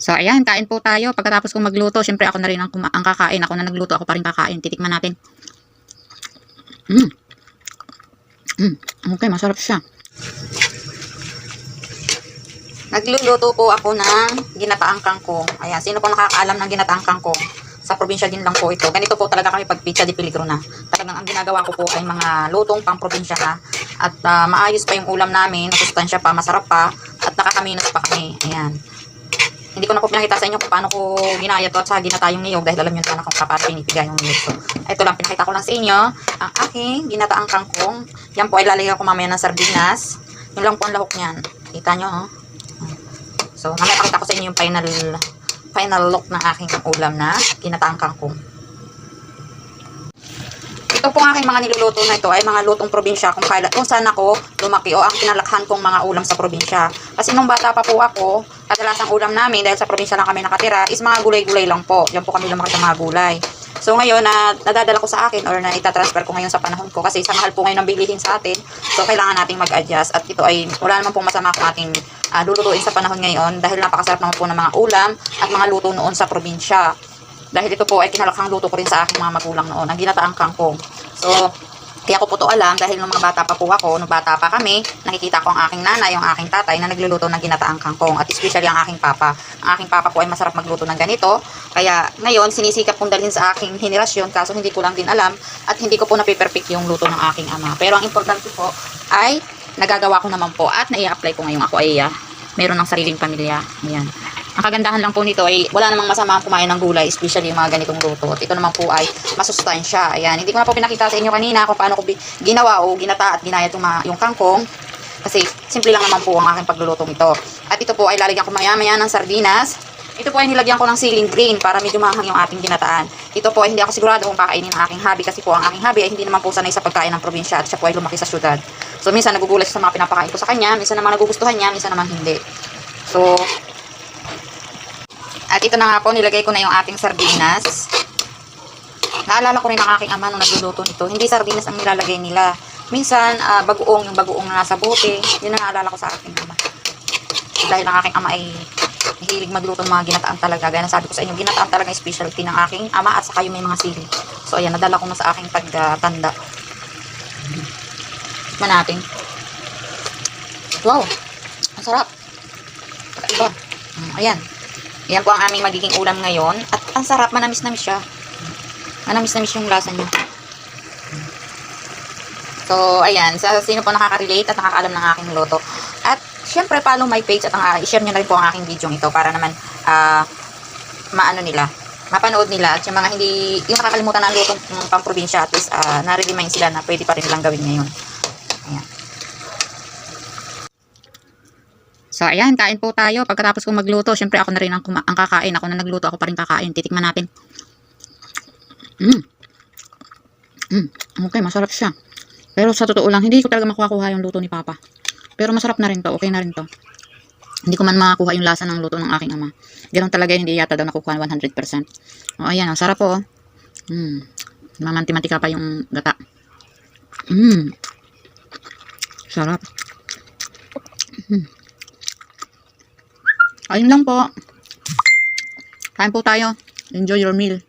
So, ayan, kain po tayo. Pagkatapos kong magluto, syempre ako na rin ang kakain. Ako na nagluto, ako pa rin kakain. Titikman natin. Okay, masarap siya. Nagluluto po ako ng ginataang kangkong. Ayan, sino po nakakaalam ng ginataang kangkong? Sa probinsya din lang po ito. Ganito po talaga kami pag Pizza de Peligro na. Talagang ang ginagawa ko po ay mga lutong pang probinsya na. At maayos pa yung ulam namin. Masustansya pa, masarap pa. At nakakaminos pa kami. Ayan. Hindi ko na po pinakita sa inyo kung paano ko ginaya to at sa ginatayong niyog dahil alam nyo na kung paano pinipigay yung niyog. So, ito lang, pinakita ko lang sa inyo ang aking ginataang kangkong. Yan po ay lalagyan ko mamaya ng sardinas. Yun lang po ang lahok niyan. Kita nyo, oh. So, mamaya pakita ko sa inyo yung final look ng aking ulam na ginataang kangkong. Ito po ang aking mga niluluto na ito ay mga lutong probinsya kung saan ako lumaki o ang kinalakhan kong mga ulam sa probinsya. Kasi nung bata pa po ako, kadalasang ulam namin dahil sa probinsya lang kami nakatira is mga gulay-gulay lang po. Diyan po kami lumaki sa mga gulay. So ngayon, nadadala ko sa akin or na itatransfer ko ngayon sa panahon ko kasi sa mahal po ngayon ng bilihin sa atin. So kailangan nating mag-adjust at ito ay wala naman pong masama kung ating lulutuin sa panahon ngayon dahil napakasarap naman po ng mga ulam at mga luto noon sa probinsya. Dahil ito po ay kinalakhang luto ko rin sa aking mga magulang noon, ang ginataang kangkong. So, kaya ko po to alam dahil nung mga bata pa po ako, nung bata pa kami, nakikita ko ang aking nanay, yung aking tatay na nagluluto ng ginataang kangkong at especially ang aking papa. Ang aking papa po ay masarap magluto ng ganito. Kaya ngayon, sinisikap kong dalhin sa aking henerasyon kaso hindi ko lang din alam at hindi ko po napiperfect yung luto ng aking ama. Pero ang importante po ay nagagawa ko naman po at nai-apply ko ngayong ako ay meron ng sariling pamilya. Ayan. Ang kagandahan lang po nito ay wala namang masama ang kumain ng gulay, especially yung mga ganitong luto. At ito naman po ay masustansya. Ayan, hindi ko na po pinakita sa inyo kanina kung paano ko ginawa o ginata at ginaya yung kangkong. Kasi simple lang naman po ang aking paglulutong ito. At ito po ay lalagyan ko maya-maya ng sardinas. Ito po ay nilagyan ko ng ceiling green para medyo mahang yung ating ginataan. Ito po ay hindi ako sigurado kung kakainin ng aking hubby kasi po ang aking hubby ay hindi naman po sanay sa pagkain ng probinsya at siya po ay lumaki sa syudad. So minsan nagugulat siya sa mga pinapakain ko sa kanya, minsan naman nagugustuhan niya, minsan naman hindi. So, at ito na nga po, nilagay ko na yung ating sardinas. Naalala ko rin ang aking ama nung nagluluto nito. Hindi sardinas ang nilalagay nila. Minsan, bagoong, yung bagoong na nasa bote. Yun ang naalala ko sa aking ama. Dahil ang aking ama ay hilig magluto ng mga ginataan talaga. Gaya na sabi ko sa inyo, ginataan talaga specialty ng aking ama at saka yung may mga sili. So, ayan, nadala ko na sa aking pagtanda. Tikman natin. Wow! Ang sarap. Iba. Ayan. Yan po ang aming magiging ulam ngayon. At ang sarap, manamis-namis siya. Manamis-namis yung lasa niya. So, ayan. Sa sino po nakaka-relate at nakakaalam ng aking luto. At, syempre, follow my page at i-share nyo na rin po ang aking video ito para naman, mapanood nila. At yung mga hindi, yung nakakalimutan ng luto ng pang-probinsya, at least, na-remind sila na pwede pa rin nilang gawin ngayon. Ayan. So, ayan, kain po tayo. Pagkatapos kong magluto, syempre ako na rin ang kakain. Ako na nagluto, ako pa rin kakain. Titikman natin. Okay, masarap siya. Pero sa totoo lang, hindi ko talaga makuha yung luto ni Papa. Pero masarap na rin to. Okay na rin to. Hindi ko man makakuha yung lasa ng luto ng aking ama. Ganun talaga, hindi yata daw nakukuha 100%. O, ayan, ang sarap po. Mamanti-mantika pa yung gata. Sarap. Ayun lang po. Kain po tayo. Enjoy your meal.